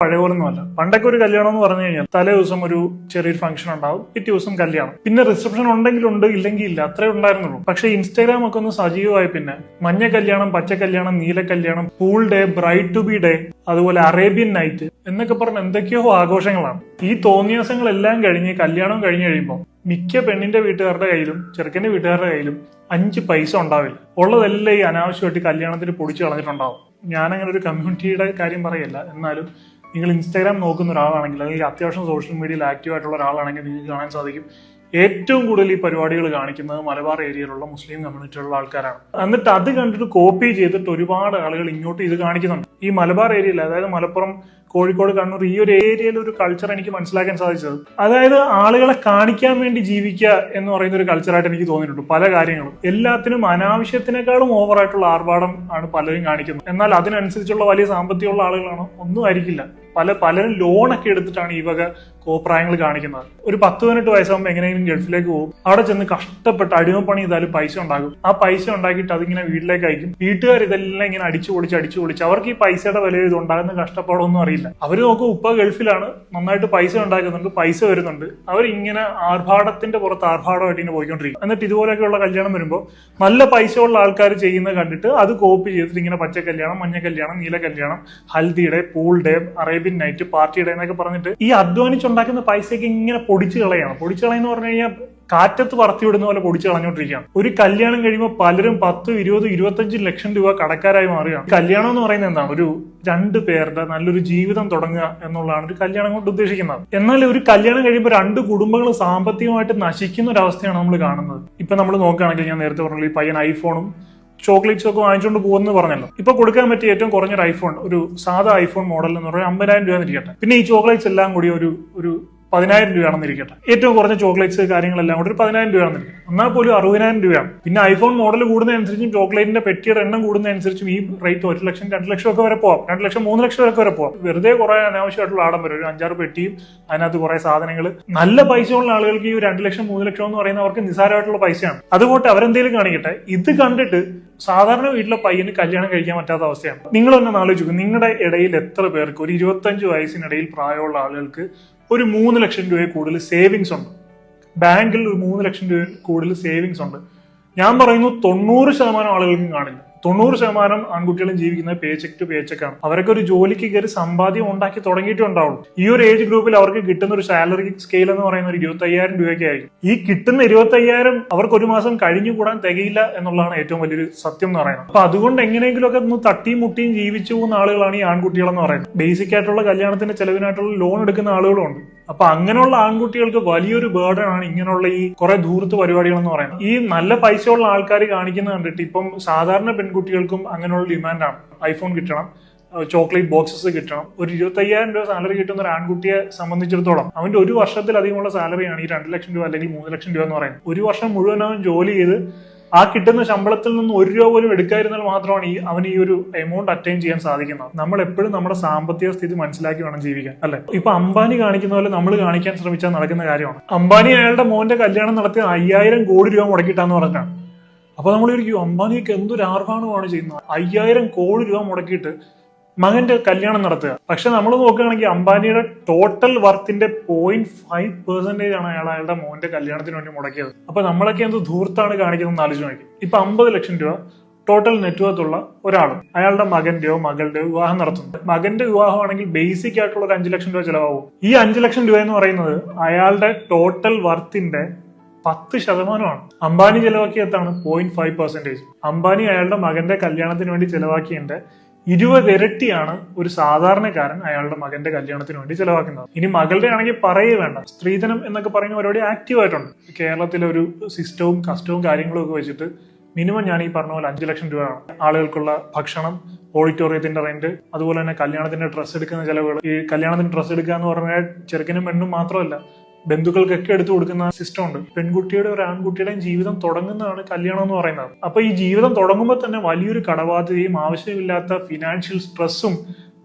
പഴയ പോലൊന്നുമല്ല. പണ്ടൊക്കെ ഒരു കല്യാണം എന്ന് പറഞ്ഞു കഴിഞ്ഞാൽ തലേ ദിവസം ഒരു ചെറിയൊരു ഫംഗ്ഷൻ ഉണ്ടാവും, പിറ്റേ ദിവസം കല്യാണം, പിന്നെ റിസപ്ഷൻ ഉണ്ടെങ്കിൽ ഉണ്ട്, ഇല്ലെങ്കിൽ ഇല്ല, അത്രേ ഉണ്ടായിരുന്നുള്ളൂ. പക്ഷെ ഇൻസ്റ്റാഗ്രാം ഒക്കെ ഒന്ന് സജീവമായി പിന്നെ മഞ്ഞ കല്യാണം, പച്ച കല്യാണം, നീല കല്യാണം, pool day, bride to be day, അതുപോലെ അറേബ്യൻ നൈറ്റ് എന്നൊക്കെ പറഞ്ഞ എന്തൊക്കെയോ ആഘോഷങ്ങളാണ്. ഈ തോന്നിയാസങ്ങളെല്ലാം കഴിഞ്ഞ് കല്യാണം കഴിഞ്ഞ് കഴിയുമ്പോൾ മിക്ക പെണ്ണിന്റെ വീട്ടുകാരുടെ കയ്യിലും ചെറുക്കന്റെ വീട്ടുകാരുടെ കയ്യിലും 5 പൈസ ഉണ്ടാവില്ല. ഉള്ളതെല്ലാം ഈ അനാവശ്യമായിട്ട് കല്യാണത്തിന് പൊടിച്ചു കളഞ്ഞിട്ടുണ്ടാവും. ഞാനങ്ങനെ ഒരു കമ്മ്യൂണിറ്റിയുടെ കാര്യം പറയല്ല, എന്നാലും നിങ്ങൾ ഇൻസ്റ്റാഗ്രാം നോക്കുന്ന ഒരാളാണെങ്കിൽ അല്ലെങ്കിൽ അത്യാവശ്യം സോഷ്യൽ മീഡിയയിൽ ആക്റ്റീവ് ആയിട്ടുള്ള ഒരാളാണെങ്കിൽ നിങ്ങൾക്ക് കാണാൻ സാധിക്കും ഏറ്റവും കൂടുതൽ ഈ പരിപാടികൾ കാണിക്കുന്നത് മലബാർ ഏരിയയിലുള്ള മുസ്ലിം കമ്മ്യൂണിറ്റിയിലുള്ള ആൾക്കാരാണ്. എന്നിട്ട് അത് കണ്ടിട്ട് കോപ്പി ചെയ്തിട്ട് ഒരുപാട് ആളുകൾ ഇങ്ങോട്ട് ഇത് കാണിക്കുന്നുണ്ട്. ഈ മലബാർ ഏരിയയിൽ, അതായത് മലപ്പുറം, കോഴിക്കോട്, കണ്ണൂർ, ഈ ഒരു ഏരിയയിൽ ഒരു കൾച്ചർ എനിക്ക് മനസ്സിലാക്കാൻ സാധിച്ചത്, അതായത് ആളുകളെ കാണിക്കാൻ വേണ്ടി ജീവിക്കുക എന്ന് പറയുന്ന ഒരു കൾച്ചറായിട്ട് എനിക്ക് തോന്നിയിട്ടുണ്ട്. പല കാര്യങ്ങളും എല്ലാത്തിനും അനാവശ്യത്തിനേക്കാളും ഓവറായിട്ടുള്ള ആർഭാടം ആണ് പലരും കാണിക്കുന്നത്. എന്നാൽ അതിനനുസരിച്ചുള്ള വലിയ സാമ്പത്തികമുള്ള ആളുകളാണോ? ഒന്നും ആയിരിക്കില്ല. പലരും ലോണൊക്കെ എടുത്തിട്ടാണ് ഈ വക കോപ്രായങ്ങൾ കാണിക്കുന്നത്. ഒരു 10-18 വയസ്സാകുമ്പോൾ എങ്ങനെയെങ്കിലും ഗൾഫിലേക്ക് പോകും, അവിടെ ചെന്ന് കഷ്ടപ്പെട്ട് അടിമപ്പണി ചെയ്താലും പൈസ ഉണ്ടാകും. ആ പൈസ ഉണ്ടാക്കിയിട്ട് അതിങ്ങനെ വീട്ടിലേക്ക് അയക്കും. വീട്ടുകാർ ഇതെല്ലാം ഇങ്ങനെ അടിച്ചു പൊളിച്ച് അവർക്ക് ഈ പൈസയുടെ വില ഇതുണ്ടാകുന്ന കഷ്ടപ്പാടൊന്നും അറിയില്ല. അവർ നോക്കും, ഉപ്പ ഗൾഫിലാണ്, നന്നായിട്ട് പൈസ ഉണ്ടാക്കുന്നുണ്ട്, പൈസ വരുന്നുണ്ട്, അവരിങ്ങനെ ആർഭാടത്തിന്റെ പുറത്ത് ആർഭാടമായിട്ട് ഇങ്ങനെ പോയിക്കൊണ്ടിരിക്കും. എന്നിട്ട് ഇതുപോലെയൊക്കെയുള്ള കല്യാണം വരുമ്പോൾ നല്ല പൈസ ഉള്ള ആൾക്കാർ ചെയ്യുന്നത് കണ്ടിട്ട് അത് കോപ്പി ചെയ്തിട്ട് ഇങ്ങനെ പച്ച കല്യാണം, മഞ്ഞ കല്യാണം, നീല കല്യാണം, haldi day, pool day, Arabian night, party day എന്നൊക്കെ പറഞ്ഞിട്ട് ഈ അധ്വാനിച്ചുണ്ടാക്കുന്ന പൈസയൊക്കെ ഇങ്ങനെ പൊടിച്ചു കളയാണ്. പൊടിച്ചു കളയെന്ന് പറഞ്ഞു കഴിഞ്ഞാൽ കാറ്റത്ത് പറത്തി വിടുന്ന പോലെ പൊടിച്ചു കളഞ്ഞോണ്ടിരിക്കുകയാണ്. ഒരു കല്യാണം കഴിയുമ്പോൾ പലരും 10, 20, 25 ലക്ഷം രൂപ കടക്കാരായി മാറുകയാണ്. കല്യാണം എന്ന് പറയുന്നത് എന്താണ്? ഒരു 2 പേരുടെ നല്ലൊരു ജീവിതം തുടങ്ങുക എന്നുള്ളതാണ് ഒരു കല്യാണം കൊണ്ട് ഉദ്ദേശിക്കുന്നത്. എന്നാൽ ഒരു കല്യാണം കഴിയുമ്പോൾ 2 കുടുംബങ്ങൾ സാമ്പത്തികമായിട്ട് നശിക്കുന്ന ഒരു അവസ്ഥയാണ് നമ്മൾ കാണുന്നത്. ഇപ്പൊ നമ്മൾ നോക്കുകയാണെങ്കിൽ, ഞാൻ നേരത്തെ പറഞ്ഞല്ലോ, ഈ പയ്യൻ ഐഫോണും ചോക്ലേറ്റ്സ് ഒക്കെ വാങ്ങിച്ചുകൊണ്ട് പോകുന്നു പറഞ്ഞല്ലോ. ഇപ്പൊ കൊടുക്കാൻ പറ്റിയ ഏറ്റവും കുറഞ്ഞൊരു ഐഫോൺ, ഒരു സാധാ ഐഫോൺ മോഡൽ എന്ന് പറഞ്ഞാൽ 50,000 രൂപ എന്നിരിക്കട്ടെ. പിന്നെ ഈ ചോക്ലേറ്റ്സ് എല്ലാം കൂടി ഒരു 10,000 രൂപയാണെന്നിരിക്കട്ടെ. ഏറ്റവും കുറഞ്ഞ ചോക്ലേറ്റ്സ് കാര്യങ്ങളെല്ലാം കൂടി ഒരു 10,000 രൂപയാണെന്നിരിക്കും. എന്നാൽ പോലും 60,000 രൂപയാണ്. പിന്നെ ഐഫോൺ മോഡൽ കൂടുന്നതനുസരിച്ചും ചോക്ലേറ്റിന്റെ പെട്ടിയുടെ എണ്ണം കൂടുന്നതനുസരിച്ചും ഈ റേറ്റ് 1 ലക്ഷം, 2 ലക്ഷം ഒക്കെ വരെ പോവാം. 2 ലക്ഷം, 3 ലക്ഷം വരെ പോവാം. വെറുതെ കുറെ അനാവശ്യമായിട്ടുള്ള ആഡംബരം, ഒരു 5-6 പെട്ടിയും അതിനകത്ത് കുറെ സാധനങ്ങൾ. നല്ല പൈസയുള്ള ആളുകൾക്ക് ഈ 2 ലക്ഷം, 3 ലക്ഷം എന്ന് പറയുന്നത് അവർക്ക് നിസ്സാരമായിട്ടുള്ള പൈസയാണ്. അതുകൊണ്ട് അവരെന്തെങ്കിലും കാണിക്കട്ടെ. ഇത് കണ്ടിട്ട് സാധാരണ വീട്ടിലെ പയ്യന് കല്യാണം കഴിക്കാൻ പറ്റാത്ത അവസ്ഥയാണ്. നിങ്ങൾ തന്നെ ആലോചിക്കും, നിങ്ങളുടെ ഇടയിൽ എത്ര പേർക്ക്, ഒരു 25 വയസ്സിനിടയിൽ പ്രായമുള്ള ആളുകൾക്ക് ഒരു 3 ലക്ഷം രൂപയിൽ കൂടുതൽ സേവിങ്സ് ഉണ്ട്? ബാങ്കിൽ ഒരു 3 ലക്ഷം രൂപ കൂടുതൽ സേവിങ്സ് ഉണ്ട്. ഞാൻ പറയുന്നു 90% ആളുകൾക്കും കാണില്ല. 90% ആൺകുട്ടികളും ജീവിക്കുന്നത് പേ ചെക്ക് ടു പേ ചെക്ക് ആണ്. അവരൊക്കെ ഒരു ജോലിക്ക് കയറി സമ്പാദ്യം ഉണ്ടാക്കി തുടങ്ങിയിട്ടേ ഉണ്ടാവുള്ളൂ. ഈ ഒരു ഏജ് ഗ്രൂപ്പിൽ അവർക്ക് കിട്ടുന്ന ഒരു സാലറി സ്കെയിൽ എന്ന് പറയുന്ന ഒരു 25,000 രൂപയൊക്കെ ആയിരിക്കും. ഈ കിട്ടുന്ന 25,000 അവർക്ക് ഒരു മാസം കഴിഞ്ഞു കൂടാൻ തികയില്ല എന്നുള്ളതാണ് ഏറ്റവും വലിയൊരു സത്യം എന്ന് പറയുന്നത്. അപ്പൊ അതുകൊണ്ട് എങ്ങനെയെങ്കിലും ഒക്കെ ഒന്ന് തട്ടിയും മുട്ടിയും ജീവിച്ചു പോകുന്ന ആളുകളാണ് ഈ ആൺകുട്ടികളെന്ന് പറയുന്നത്. ബേസിക് ആയിട്ടുള്ള കല്യാണത്തിന്റെ ചെലവിനായിട്ടുള്ള ലോൺ എടുക്കുന്ന ആളുകളും ഉണ്ട്. അപ്പൊ അങ്ങനെയുള്ള ആൺകുട്ടികൾക്ക് വലിയൊരു ബേർഡൻ ആണ് ഇങ്ങനെയുള്ള ഈ കുറെ ധൂർത്ത് പരിപാടികൾ എന്ന് പറയുന്നത്. ഈ നല്ല പൈസയുള്ള ആൾക്കാർ കാണിക്കുന്ന കണ്ടിട്ട് ഇപ്പം സാധാരണ പെൺകുട്ടികൾക്കും അങ്ങനെയുള്ള ഡിമാൻഡാണ്. ഐഫോൺ കിട്ടണം, ചോക്ലേറ്റ് ബോക്സസ് കിട്ടണം. ഒരു 25,000 രൂപ സാലറി കിട്ടുന്ന ഒരു ആൺകുട്ടിയെ സംബന്ധിച്ചിടത്തോളം അവന്റെ ഒരു വർഷത്തിലധികമുള്ള സാലറിയാണ് ഈ 2 ലക്ഷം രൂപ അല്ലെങ്കിൽ 3 ലക്ഷം രൂപ എന്ന് പറയുന്നത്. ഒരു വർഷം മുഴുവൻ അവൻ ജോലി ചെയ്ത് ആ കിട്ടുന്ന ശമ്പളത്തിൽ നിന്ന് 1 രൂപ പോലും എടുക്കാതിരുന്നാൽ മാത്രമാണ് അവന് ഈ ഒരു എമൗണ്ട് അറ്റൈൻ ചെയ്യാൻ സാധിക്കുന്നത്. നമ്മൾ എപ്പോഴും നമ്മുടെ സാമ്പത്തിക സ്ഥിതി മനസ്സിലാക്കി വേണം ജീവിക്കാൻ, അല്ലെ? ഇപ്പൊ അംബാനി കാണിക്കുന്ന പോലെ നമ്മൾ കാണിക്കാൻ ശ്രമിച്ചാൽ നടക്കുന്ന കാര്യമാണ്. അംബാനി അയാളുടെ മോന്റെ കല്യാണം നടത്തി 5,000 കോടി രൂപ മുടക്കിയിട്ടാന്ന് പറഞ്ഞാണ്. അപ്പൊ നമ്മൾ ഇരിക്കും, അംബാനിക്ക് എന്തൊരു ആർഭാണമാണ് ചെയ്യുന്നത്, 5,000 കോടി രൂപ മുടക്കിയിട്ട് മകന്റെ കല്യാണം നടത്തുക. പക്ഷെ നമ്മൾ നോക്കുകയാണെങ്കിൽ അംബാനിയുടെ ടോട്ടൽ വർത്തിന്റെ 0.5% ആണ് അയാളുടെ മോന്റെ കല്യാണത്തിന് വേണ്ടി മുടക്കിയത്. അപ്പൊ നമ്മളൊക്കെ എന്ത് ധൂർത്താണ് കാണിക്കുന്നത് ആലോചിച്ച് നോക്കി. ഇപ്പൊ 50 ലക്ഷം രൂപ ടോട്ടൽ നെറ്റ്വർത്ത് ഉള്ള ഒരാൾ അയാളുടെ മകന്റെയോ മകളുടെയോ വിവാഹം നടത്തുന്നു. മകന്റെ വിവാഹമാണെങ്കിൽ ബേസിക് ആയിട്ടുള്ള ഒരു 5 ലക്ഷം രൂപ ചെലവാകും. ഈ 5 ലക്ഷം രൂപ എന്ന് പറയുന്നത് അയാളുടെ ടോട്ടൽ വർത്തിന്റെ 10%. അംബാനി ചെലവാക്കിയതാണ് 0.5%. അംബാനി അയാളുടെ മകന്റെ കല്യാണത്തിന് വേണ്ടി ചെലവാക്കിയതിന്റെ 20 ഇരട്ടിയാണ് ഒരു സാധാരണക്കാരൻ അയാളുടെ മകന്റെ കല്യാണത്തിന് വേണ്ടി ചെലവാക്കുന്നത്. ഇനി മകളുടെ ആണെങ്കിൽ പറയേ വേണ്ട. സ്ത്രീധനം എന്നൊക്കെ പറയുന്ന പരിപാടി ആക്റ്റീവ് ആയിട്ടുണ്ട്. കേരളത്തിലെ ഒരു സിസ്റ്റവും കസ്റ്റവും കാര്യങ്ങളും ഒക്കെ വെച്ചിട്ട് മിനിമം ഞാൻ ഈ പറഞ്ഞ പോലെ 5 ലക്ഷം രൂപയാണ്. ആളുകൾക്കുള്ള ഭക്ഷണം, ഓഡിറ്റോറിയത്തിന്റെ റെന്റ്, അതുപോലെ തന്നെ കല്യാണത്തിന്റെ ഡ്രസ്സ് എടുക്കുന്ന ചെലവുകൾ. ഈ കല്യാണത്തിന് ഡ്രസ്സ് എടുക്കുക എന്ന് പറഞ്ഞാൽ ചെറുക്കനും പെണ്ണും മാത്രമല്ല, ബന്ധുക്കൾക്കൊക്കെ എടുത്തു കൊടുക്കുന്ന സിസ്റ്റം ഉണ്ട്. പെൺകുട്ടിയുടെ ഒരു ആൺകുട്ടിയുടെയും ജീവിതം തുടങ്ങുന്നതാണ് കല്യാണം എന്ന് പറയുന്നത്. അപ്പൊ ഈ ജീവിതം തുടങ്ങുമ്പോൾ തന്നെ വലിയൊരു കടബാധ്യതയും ആവശ്യമില്ലാത്ത ഫിനാൻഷ്യൽ സ്ട്രെസ്സും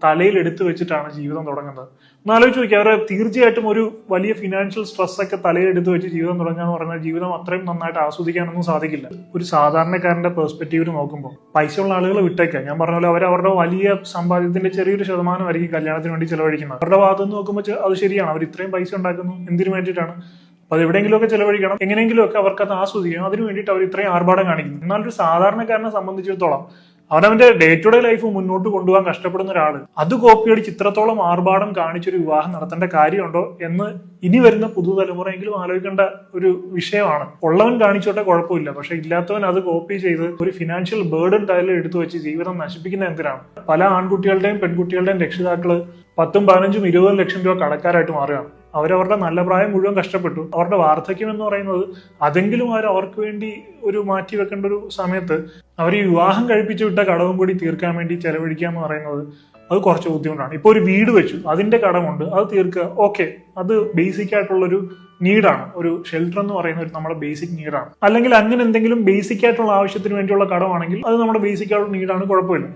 തലയിൽ എടുത്തു വെച്ചിട്ടാണ് ജീവിതം തുടങ്ങുന്നത്. എന്നാലോചിച്ച് നോക്കി, അവരെ തീർച്ചയായിട്ടും ഒരു വലിയ ഫിനാൻഷ്യൽ സ്ട്രെസ് ഒക്കെ തലയിൽ എടുത്തു വെച്ച് ജീവിതം തുടങ്ങുക എന്ന് പറഞ്ഞാൽ ജീവിതം അത്രയും നന്നായിട്ട് ആസ്വദിക്കാനൊന്നും സാധിക്കില്ല. ഒരു സാധാരണക്കാരന്റെ പെർസ്പെക്റ്റീവിൽ നോക്കുമ്പോൾ പൈസ ഉള്ള ആളുകൾ വിട്ടേക്കാം, ഞാൻ പറഞ്ഞ പോലെ അവരുടെ വലിയ സമ്പാദ്യത്തിന്റെ ചെറിയൊരു ശതമാനമായിരിക്കും കല്യാണത്തിന് വേണ്ടി ചെലവഴിക്കുന്നത്. അവരുടെ ഭാഗത്ത് നിന്ന് നോക്കുമ്പോൾ അത് ശരിയാണ്, അവർ ഇത്രയും പൈസ ഉണ്ടാക്കുന്നു എന്തിനു വേണ്ടിയിട്ടാണ്? അപ്പൊ അത് എവിടെയെങ്കിലുമൊക്കെ ചെലവഴിക്കണം, എങ്ങനെയെങ്കിലും ഒക്കെ അവർക്ക് അത് ആസ്വദിക്കണം, അതിന് വേണ്ടിയിട്ട് അവർ ഇത്രയും ആർഭാടം കാണിക്കുന്നു. എന്നാൽ ഒരു സാധാരണക്കാരനെ സംബന്ധിച്ചിടത്തോളം അവനവന്റെ ഡേ ടു ഡേ ലൈഫ് മുന്നോട്ട് കൊണ്ടുപോകാൻ കഷ്ടപ്പെടുന്ന ഒരാൾ അത് കോപ്പി അടിച്ച് ഇത്രത്തോളം ആർഭാടം കാണിച്ചൊരു വിവാഹം നടത്തേണ്ട കാര്യമുണ്ടോ എന്ന് ഇനി വരുന്ന പുതുതലമുറയെങ്കിലും ആലോചിക്കേണ്ട ഒരു വിഷയമാണ്. ഉള്ളവൻ കാണിച്ചോട്ടെ, കുഴപ്പമില്ല, പക്ഷെ ഇല്ലാത്തവൻ അത് കോപ്പി ചെയ്ത് ഒരു ഫിനാൻഷ്യൽ ബേർഡൻ തലയിൽ എടുത്തു വെച്ച് ജീവിതം നശിപ്പിക്കുന്ന എന്തിനാണ്? പല ആൺകുട്ടികളുടെയും പെൺകുട്ടികളുടെയും രക്ഷിതാക്കള് 10, 15, 20 ലക്ഷം രൂപ കടക്കാരായിട്ട് മാറുകയാണ്. അവരവരുടെ നല്ല പ്രായം മുഴുവൻ കഷ്ടപ്പെട്ടു. അവരുടെ വാർദ്ധക്യം എന്ന് പറയുന്നത് അതെങ്കിലും അവർക്ക് വേണ്ടി ഒരു മാറ്റി വെക്കേണ്ട ഒരു സമയത്ത് അവർ ഈ വിവാഹം കഴിപ്പിച്ചു വിട്ട കടവും കൂടി തീർക്കാൻ വേണ്ടി ചെലവഴിക്കുക എന്ന് പറയുന്നത് അത് കുറച്ച് ബുദ്ധിമുട്ടാണ്. ഇപ്പൊ ഒരു വീട് വെച്ചു, അതിന്റെ കടമുണ്ട്, അത് തീർക്കുക, ഓക്കെ, അത് ബേസിക് ആയിട്ടുള്ളൊരു നീഡാണ്. ഒരു ഷെൽട്ടർ എന്ന് പറയുന്ന ഒരു നമ്മുടെ ബേസിക് നീഡാണ്. അല്ലെങ്കിൽ അങ്ങനെ എന്തെങ്കിലും ബേസിക് ആയിട്ടുള്ള ആവശ്യത്തിന് വേണ്ടിയുള്ള കടമാണെങ്കിൽ അത് നമ്മുടെ ബേസിക് ആയിട്ടുള്ള നീഡാണ്, കുഴപ്പമില്ല.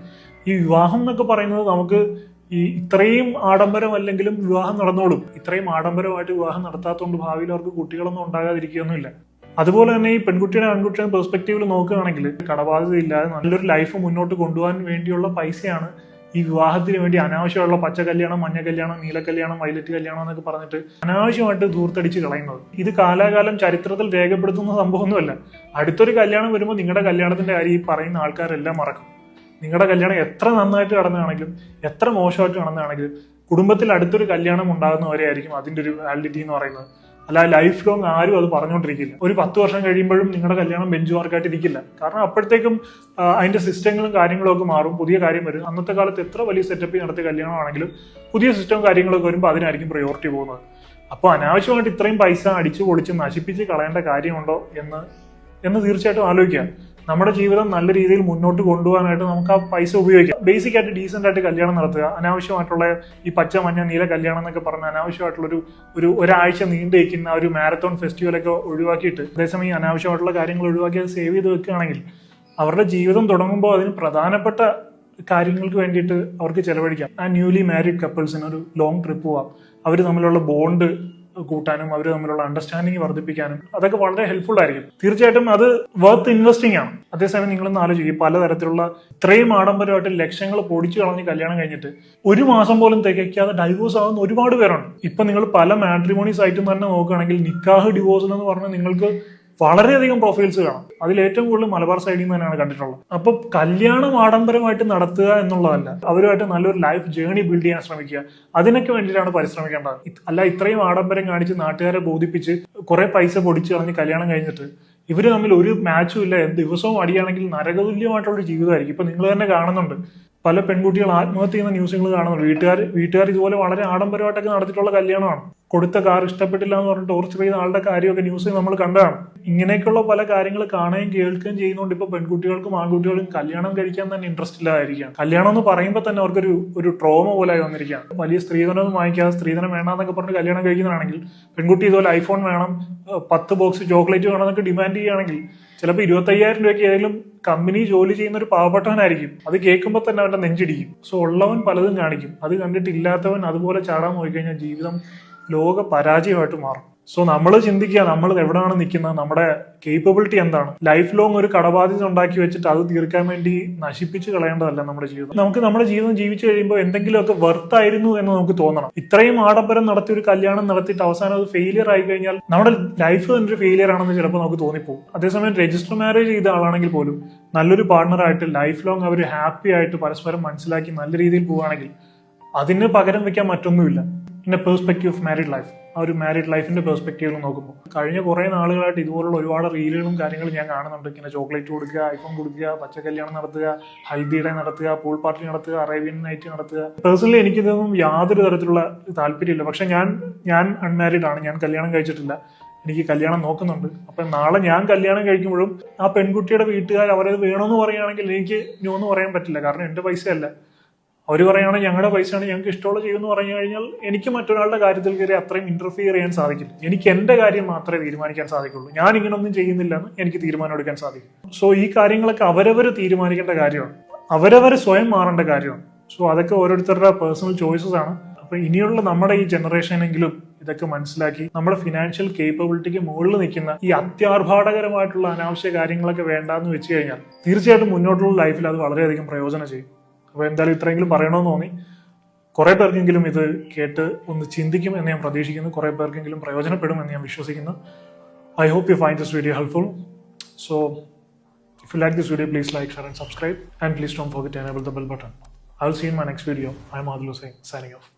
ഈ വിവാഹം എന്നൊക്കെ പറയുന്നത് നമുക്ക് ഈ ഇത്രയും ആഡംബരം അല്ലെങ്കിലും വിവാഹം നടന്നോളും. ഇത്രയും ആഡംബരമായിട്ട് വിവാഹം നടത്താത്തതുകൊണ്ട് ഭാവിയിൽ അവർക്ക് കുട്ടികളൊന്നും ഉണ്ടാകാതിരിക്കുകയൊന്നുമില്ല. അതുപോലെ തന്നെ ഈ പെൺകുട്ടിയുടെ ആൺകുട്ടിയുടെ പെർസ്പെക്റ്റീവിൽ നോക്കുകയാണെങ്കിൽ കടബാധ്യത ഇല്ലാതെ നല്ലൊരു ലൈഫ് മുന്നോട്ട് കൊണ്ടുപോകാൻ വേണ്ടിയുള്ള പൈസയാണ് ഈ വിവാഹത്തിന് വേണ്ടി അനാവശ്യമുള്ള പച്ച കല്യാണം, മഞ്ഞ കല്യാണം, നീല കല്യാണം, വയലറ്റ് കല്യാണം എന്നൊക്കെ പറഞ്ഞിട്ട് അനാവശ്യമായിട്ട് ധൂർത്തടിച്ച് കളയുന്നത്. ഇത് കാലാകാലം ചരിത്രത്തിൽ രേഖപ്പെടുത്തുന്ന സംഭവമൊന്നുമല്ല. അടുത്തൊരു കല്യാണം വരുമ്പോൾ നിങ്ങളുടെ കല്യാണത്തിന്റെ കാര്യം ഈ പറയുന്ന ആൾക്കാരെല്ലാം മറക്കും. നിങ്ങളുടെ കല്യാണം എത്ര നന്നായിട്ട് നടന്നതാണെങ്കിലും എത്ര മോശമായിട്ട് നടന്നതാണെങ്കിലും കുടുംബത്തിൽ അടുത്തൊരു കല്യാണം ഉണ്ടാകുന്നവരെയായിരിക്കും അതിന്റെ ഒരു വാലിഡിറ്റി എന്ന് പറയുന്നത്. അല്ല ലൈഫ് ലോങ് ആരും അത് പറഞ്ഞുകൊണ്ടിരിക്കില്ല. ഒരു 10 വർഷം കഴിയുമ്പോഴും നിങ്ങളുടെ കല്യാണം ബെഞ്ച് മാർക്കായിട്ട് ഇരിക്കില്ല. കാരണം അപ്പോഴത്തേക്കും അതിന്റെ സിസ്റ്റങ്ങളും കാര്യങ്ങളും ഒക്കെ മാറും, പുതിയ കാര്യം വരും. അന്നത്തെ കാലത്ത് എത്ര വലിയ സെറ്റപ്പ് നടത്തിയ കല്യാണമാണെങ്കിലും പുതിയ സിസ്റ്റവും കാര്യങ്ങളൊക്കെ വരുമ്പോൾ അതിനായിരിക്കും പ്രയോറിറ്റി പോകുന്നത്. അപ്പോൾ അനാവശ്യമായിട്ട് ഇത്രയും പൈസ അടിച്ചു പൊളിച്ച് നശിപ്പിച്ച് കളയേണ്ട കാര്യമുണ്ടോ എന്ന് തീർച്ചയായിട്ടും ആലോചിക്കുക. നമ്മുടെ ജീവിതം നല്ല രീതിയിൽ മുന്നോട്ട് കൊണ്ടുപോകാനായിട്ട് നമുക്ക് ആ പൈസ ഉപയോഗിക്കാം. ബേസിക് ആയിട്ട് ഡീസെന്റ് ആയിട്ട് കല്യാണം നടത്തുക, അനാവശ്യമായിട്ടുള്ള ഈ പച്ച, മഞ്ഞ, നീല കല്യാണം എന്നൊക്കെ പറഞ്ഞ അനാവശ്യമായിട്ടുള്ള ഒരാഴ്ച നീണ്ടിരിക്കുന്ന ഒരു മാരത്തോൺ ഫെസ്റ്റിവലൊക്കെ ഒഴിവാക്കിയിട്ട് അതേസമയം ഈ അനാവശ്യമായിട്ടുള്ള കാര്യങ്ങൾ ഒഴിവാക്കി അത് സേവ് ചെയ്ത് വെക്കുകയാണെങ്കിൽ അവരുടെ ജീവിതം തുടങ്ങുമ്പോൾ അതിന് പ്രധാനപ്പെട്ട കാര്യങ്ങൾക്ക് വേണ്ടിയിട്ട് അവർക്ക് ചെലവഴിക്കാം. ആ ന്യൂലി മാരീഡ് കപ്പിൾസിന് ഒരു ലോങ് ട്രിപ്പ് പോവാം, അവർ തമ്മിലുള്ള ബോണ്ട് കൂട്ടാനും അവർ തമ്മിലുള്ള അണ്ടർസ്റ്റാൻഡിങ് വർദ്ധിപ്പിക്കാനും അതൊക്കെ വളരെ ഹെൽപ്ഫുൾ ആയിരിക്കും. തീർച്ചയായിട്ടും അത് വർത്ത് ഇൻവെസ്റ്റിംഗ് ആണ്. അതേസമയം നിങ്ങളൊന്ന് ആലോചിക്കും, പലതരത്തിലുള്ള ഇത്രയും ആഡംബരമായിട്ട് ലക്ഷങ്ങൾ പൊടിച്ചു കളഞ്ഞ് കല്യാണം കഴിഞ്ഞിട്ട് 1 മാസം പോലും തികയ്ക്കാതെ ഡൈവോഴ്സ് ആവുന്ന ഒരുപാട് പേരുണ്ട്. ഇപ്പൊ നിങ്ങൾ പല മാട്രിമോണി സൈറ്റും തന്നെ നോക്കുകയാണെങ്കിൽ നിക്കാഹ് ഡിവോഴ്സ് എന്ന് പറഞ്ഞാൽ നിങ്ങൾക്ക് വളരെയധികം പ്രൊഫൈൽസ് കാണാം. അതിൽ ഏറ്റവും കൂടുതൽ മലബാർ സൈഡിൽ നിന്ന് തന്നെയാണ് കണ്ടിട്ടുള്ളത്. അപ്പൊ കല്യാണം ആഡംബരമായിട്ട് നടത്തുക എന്നുള്ളതല്ല, അവരുമായിട്ട് നല്ലൊരു ലൈഫ് ജേണി ബിൽഡ് ചെയ്യാൻ ശ്രമിക്കുക. അതിനൊക്കെ വേണ്ടിയിട്ടാണ് പരിശ്രമിക്കേണ്ടത്. അല്ല ഇത്രയും ആഡംബരം കാണിച്ച് നാട്ടുകാരെ ബോധിപ്പിച്ച് കുറെ പൈസ പൊടിച്ചു കളഞ്ഞ് കല്യാണം കഴിഞ്ഞിട്ട് ഇവര് തമ്മിൽ ഒരു മാച്ചും ഇല്ല, ദിവസവും അടിയാണെങ്കിൽ നരകതുല്യമായിട്ടുള്ള ജീവിതമായിരിക്കും. ഇപ്പൊ നിങ്ങൾ തന്നെ കാണുന്നുണ്ട്, പല പെൺകുട്ടികൾ ആത്മഹത്യ ചെയ്യുന്ന ന്യൂസുകൾ കാണുന്നുണ്ട്. വീട്ടുകാർ ഇതുപോലെ വളരെ ആഡംബരമായിട്ടൊക്കെ നടത്തിയിട്ടുള്ള കല്യാണമാണ്. കൊടുത്ത കാർ ഇഷ്ടപ്പെട്ടില്ല എന്ന് പറഞ്ഞിട്ട് ടോർച്ചർ ചെയ്ത ആളുടെ കാര്യമൊക്കെ ന്യൂസിൽ നമ്മൾ കണ്ടതാണ്. ഇങ്ങനെയൊക്കെയുള്ള പല കാര്യങ്ങൾ കാണുകയും കേൾക്കുകയും ചെയ്യുന്നതുകൊണ്ട് ഇപ്പൊ പെൺകുട്ടികൾക്കും ആൺകുട്ടികൾക്കും കല്യാണം കഴിക്കാൻ തന്നെ ഇൻട്രസ്റ്റ് ഇല്ലാതിരിക്കുകയാണ്. കല്യാണം എന്ന് പറയുമ്പോൾ തന്നെ അവർക്കൊരു ട്രോമ പോലായി വന്നിരിക്കുകയാണ്. വലിയ സ്ത്രീധനം വാങ്ങിക്കാതെ സ്ത്രീധനം വേണമെന്നൊക്കെ പറഞ്ഞ് കല്യാണം കഴിക്കുന്നതാണെങ്കിൽ പെൺകുട്ടി ഇതുപോലെ ഐഫോൺ വേണം, 10 ബോക്സ് ചോക്ലേറ്റ് വേണം എന്നൊക്കെ ഡിമാൻഡ് ചെയ്യുകയാണെങ്കിൽ ചിലപ്പോൾ 25,000 രൂപയ്ക്ക് ഏതെങ്കിലും കമ്പനി ജോലി ചെയ്യുന്ന ഒരു പാവപ്പെട്ടവനായിരിക്കും. അത് കേൾക്കുമ്പോൾ തന്നെ അവന്റെ നെഞ്ചിടിക്കും. സോ ഉള്ളവൻ പലതും കാണിക്കും, അത് കണ്ടിട്ട് ഇല്ലാത്തവൻ അതുപോലെ ചാടാൻ പോയി കഴിഞ്ഞാൽ ജീവിതം ലോക പരാജയമായിട്ട് മാറും. സോ നമ്മൾ ചിന്തിക്കുക, നമ്മൾ എവിടെയാണ് നിൽക്കുന്നത്, നമ്മുടെ കേപ്പബിലിറ്റി എന്താണ്. ലൈഫ് ലോങ് ഒരു കടബാധ്യത ഉണ്ടാക്കി വെച്ചിട്ട് അത് തീർക്കാൻ വേണ്ടി നശിപ്പിച്ച് കളയേണ്ടതല്ല നമ്മുടെ ജീവിതം. നമുക്ക് നമ്മുടെ ജീവിതം ജീവിച്ചു കഴിയുമ്പോൾ എന്തെങ്കിലുമൊക്കെ വർത്തായിരുന്നു എന്ന് നമുക്ക് തോന്നണം. ഇത്രയും ആഡംബരം നടത്തി ഒരു കല്യാണം നടത്തിയിട്ട് അവസാനം അത് ഫെയിലിയർ ആയി കഴിഞ്ഞാൽ നമ്മുടെ ലൈഫ് തന്നെ ഒരു ഫെയിലിയർ ആണെന്ന് ചിലപ്പോൾ നമുക്ക് തോന്നിപ്പോകും. അതേസമയം രജിസ്റ്റർ മാരേജ് ചെയ്ത ആളാണെങ്കിൽ പോലും നല്ലൊരു പാർട്ണറായിട്ട് ലൈഫ് ലോങ് അവർ ഹാപ്പി ആയിട്ട് പരസ്പരം മനസ്സിലാക്കി നല്ല രീതിയിൽ പോവുകയാണെങ്കിൽ അതിന് പകരം വെക്കാൻ മറ്റൊന്നുമില്ല. പിന്നെ പെർസ്പെക്റ്റീവ് ഓഫ് മാരീഡ് ലൈഫ്, ആ ഒരു മാരീഡ് ലൈഫിന്റെ പെർസ്പെക്റ്റീവിൽ നോക്കുമ്പോൾ കഴിഞ്ഞ കുറെ നാളുകളായിട്ട് ഇതുപോലുള്ള ഒരുപാട് റീലുകളും കാര്യങ്ങളും ഞാൻ കാണുന്നുണ്ട്. ഇങ്ങനെ ചോക്ലേറ്റ് കൊടുക്കുക, ഐഫോൺ കൊടുക്കുക, പച്ച കല്യാണം നടത്തുക, ഹൽദി ഡേ നടത്തുക, പൂൾ പാർട്ടി നടത്തുക, അറേബ്യൻ നൈറ്റ് നടത്തുക. പേഴ്സണലി എനിക്കിതൊന്നും യാതൊരു തരത്തിലുള്ള താല്പര്യമില്ല. പക്ഷെ ഞാൻ അൺമാരീഡ് ആണ്, ഞാൻ കല്യാണം കഴിച്ചിട്ടില്ല, എനിക്ക് കല്യാണം നോക്കുന്നുണ്ട്. അപ്പൊ നാളെ ഞാൻ കല്യാണം കഴിക്കുമ്പോഴും ആ പെൺകുട്ടിയുടെ വീട്ടുകാർ അവരത് വേണമെന്ന് പറയുകയാണെങ്കിൽ എനിക്ക് നോ എന്ന് പറയാൻ പറ്റില്ല. കാരണം എന്റെ പൈസയല്ല. അവർ പറയുകയാണെങ്കിൽ ഞങ്ങളുടെ പൈസയാണ്, ഞങ്ങൾക്ക് ഇഷ്ടമുള്ള ചെയ്യുമെന്ന് പറഞ്ഞു കഴിഞ്ഞാൽ എനിക്ക് മറ്റൊരാളുടെ കാര്യത്തിൽ കയറി അത്രയും ഇന്റർഫിയർ ചെയ്യാൻ സാധിക്കില്ല. എനിക്ക് എന്റെ കാര്യം മാത്രമേ തീരുമാനിക്കാൻ സാധിക്കുള്ളൂ. ഞാൻ ഇങ്ങനൊന്നും ചെയ്യുന്നില്ല എന്ന് എനിക്ക് തീരുമാനം എടുക്കാൻ സാധിക്കും. സോ ഈ കാര്യങ്ങളൊക്കെ അവരവർ തീരുമാനിക്കേണ്ട കാര്യമാണ്, അവരവർ സ്വയം മാറേണ്ട കാര്യമാണ്. സോ അതൊക്കെ ഓരോരുത്തരുടെ പേഴ്സണൽ ചോയ്സസ് ആണ്. അപ്പൊ ഇനിയുള്ള നമ്മുടെ ഈ ജനറേഷനെങ്കിലും ഇതൊക്കെ മനസ്സിലാക്കി നമ്മുടെ ഫിനാൻഷ്യൽ കേപ്പബിലിറ്റിക്ക് മുകളിൽ നിൽക്കുന്ന ഈ അത്യാർഭാടകരമായിട്ടുള്ള അനാവശ്യ കാര്യങ്ങളൊക്കെ വേണ്ടാന്ന് വെച്ച് കഴിഞ്ഞാൽ തീർച്ചയായിട്ടും മുന്നോട്ടുള്ള ലൈഫിൽ അത് വളരെയധികം പ്രയോജനം ചെയ്യും. അപ്പൊ എന്തായാലും ഇത്രയെങ്കിലും പറയണമെന്ന് തോന്നി. കുറെ പേർക്കെങ്കിലും ഇത് കേട്ട് ഒന്ന് ചിന്തിക്കും എന്ന് ഞാൻ പ്രതീക്ഷിക്കുന്നു. കുറെ പേർക്കെങ്കിലും പ്രയോജനപ്പെടും എന്ന് ഞാൻ വിശ്വസിക്കുന്നു. I hope you find this video helpful. So if you like this video, please like, share and subscribe. And please don't forget to enable the bell button. I'll see you in my next video. I'm Adil Hussain signing off.